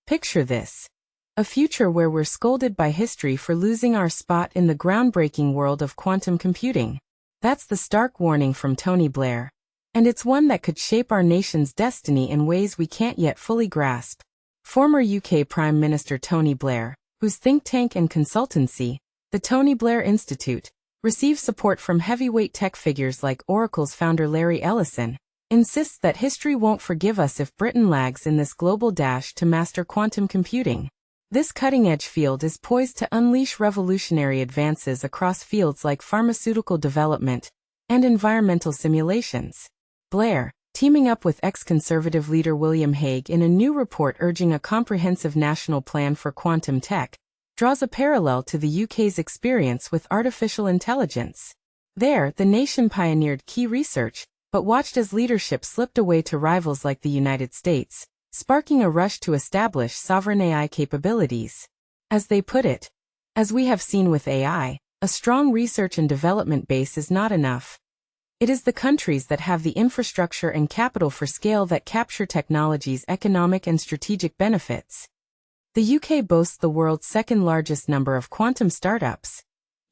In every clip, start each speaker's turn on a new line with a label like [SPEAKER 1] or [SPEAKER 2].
[SPEAKER 1] Picture this. A future where we're scolded by history for losing our spot in the groundbreaking world of quantum computing. That's the stark warning from Tony Blair. And it's one that could shape our nation's destiny in ways we can't yet fully grasp. Former UK Prime Minister Tony Blair, whose think tank and consultancy, the Tony Blair Institute, receives support from heavyweight tech figures like Oracle's founder Larry Ellison, insists that history won't forgive us if Britain lags in this global dash to master quantum computing. This cutting-edge field is poised to unleash revolutionary advances across fields like pharmaceutical development and environmental simulations. Blair, teaming up with ex-Conservative leader William Hague in a new report urging a comprehensive national plan for quantum tech, draws a parallel to the UK's experience with artificial intelligence. There, the nation pioneered key research, but watched as leadership slipped away to rivals like the United States, sparking a rush to establish sovereign AI capabilities. As they put it, as we have seen with AI, a strong research and development base is not enough. It is the countries that have the infrastructure and capital for scale that capture technology's economic and strategic benefits. The UK boasts the world's second-largest number of quantum startups,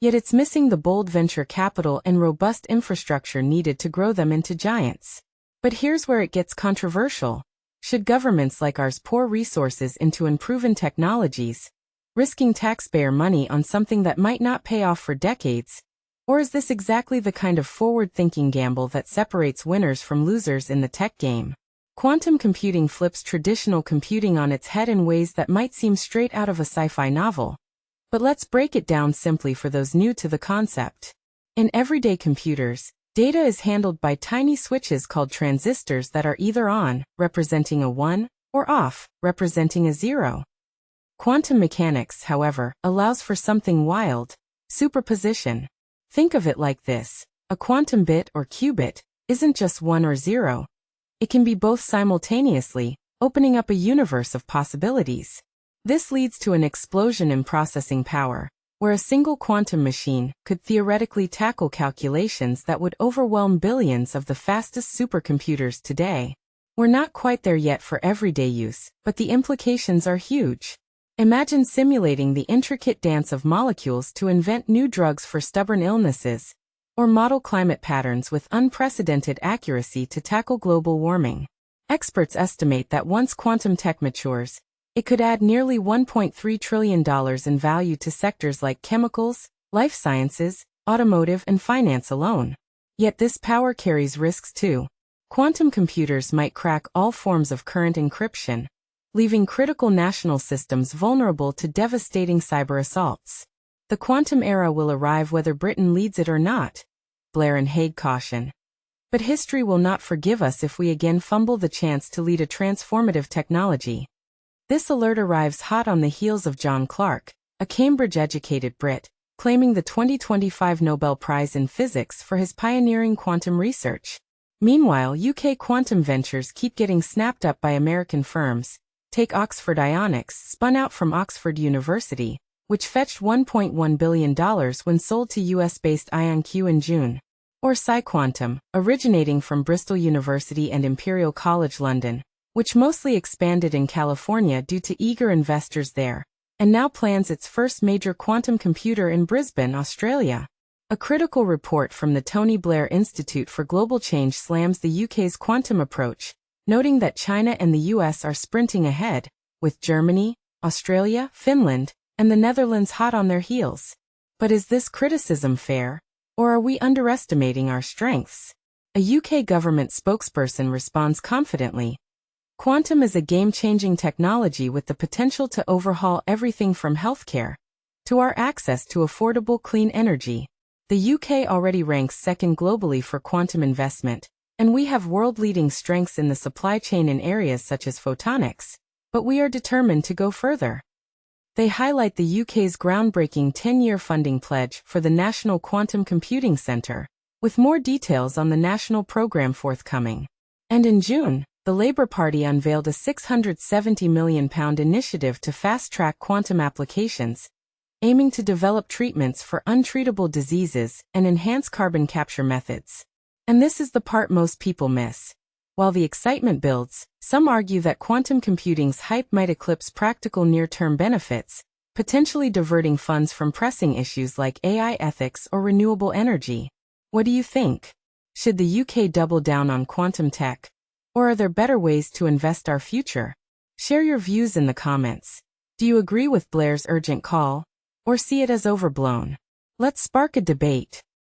[SPEAKER 1] yet it's missing the bold venture capital and robust infrastructure needed to grow them into giants. But here's where it gets controversial. Should governments like ours pour resources into unproven technologies, risking taxpayer money on something that might not pay off for decades? Or is this exactly the kind of forward-thinking gamble that separates winners from losers in the tech game? Quantum computing flips traditional computing on its head in ways that might seem straight out of a sci-fi novel. But let's break it down simply for those new to the concept. In everyday computers, data is handled by tiny switches called transistors that are either on, representing a 1, or off, representing a 0. Quantum mechanics, however, allows for something wild: superposition. Think of it like this: a quantum bit or qubit isn't just 1 or 0. It can be both simultaneously, opening up a universe of possibilities. This leads to an explosion in processing power, where a single quantum machine could theoretically tackle calculations that would overwhelm billions of the fastest supercomputers today. We're not quite there yet for everyday use, but the implications are huge. Imagine simulating the intricate dance of molecules to invent new drugs for stubborn illnesses, or model climate patterns with unprecedented accuracy to tackle global warming. Experts estimate that once quantum tech matures, it could add nearly $1.3 trillion in value to sectors like chemicals, life sciences, automotive, and finance alone. Yet this power carries risks too. Quantum computers might crack all forms of current encryption, leaving critical national systems vulnerable to devastating cyber assaults. The quantum era will arrive whether Britain leads it or not, Blair and Hague caution. But history will not forgive us if we again fumble the chance to lead a transformative technology. This alert arrives hot on the heels of John Clark, a Cambridge-educated Brit, claiming the 2025 Nobel Prize in Physics for his pioneering quantum research. Meanwhile, UK quantum ventures keep getting snapped up by American firms. Take Oxford Ionics, spun out from Oxford University, which fetched $1.1 billion when sold to US-based IonQ in June. Or PsiQuantum, originating from Bristol University and Imperial College London, which mostly expanded in California due to eager investors there, and now plans its first major quantum computer in Brisbane, Australia. A critical report from the Tony Blair Institute for Global Change slams the UK's quantum approach, noting that China and the US are sprinting ahead, with Germany, Australia, Finland, and the Netherlands hot on their heels. But is this criticism fair? Or are we underestimating our strengths? A UK government spokesperson responds confidently. Quantum is a game-changing technology with the potential to overhaul everything from healthcare to our access to affordable clean energy. The UK already ranks second globally for quantum investment, and we have world-leading strengths in the supply chain in areas such as photonics, but we are determined to go further. They highlight the UK's groundbreaking 10-year funding pledge for the National Quantum Computing Centre, with more details on the national programme forthcoming. And in June, the Labour Party unveiled a £670 million initiative to fast-track quantum applications, aiming to develop treatments for untreatable diseases and enhance carbon capture methods. And this is the part most people miss. While the excitement builds, some argue that quantum computing's hype might eclipse practical near-term benefits, potentially diverting funds from pressing issues like AI ethics or renewable energy. What do you think? Should the UK double down on quantum tech? Or are there better ways to invest our future? Share your views in the comments. Do you agree with Blair's urgent call? Or see it as overblown? Let's spark a debate.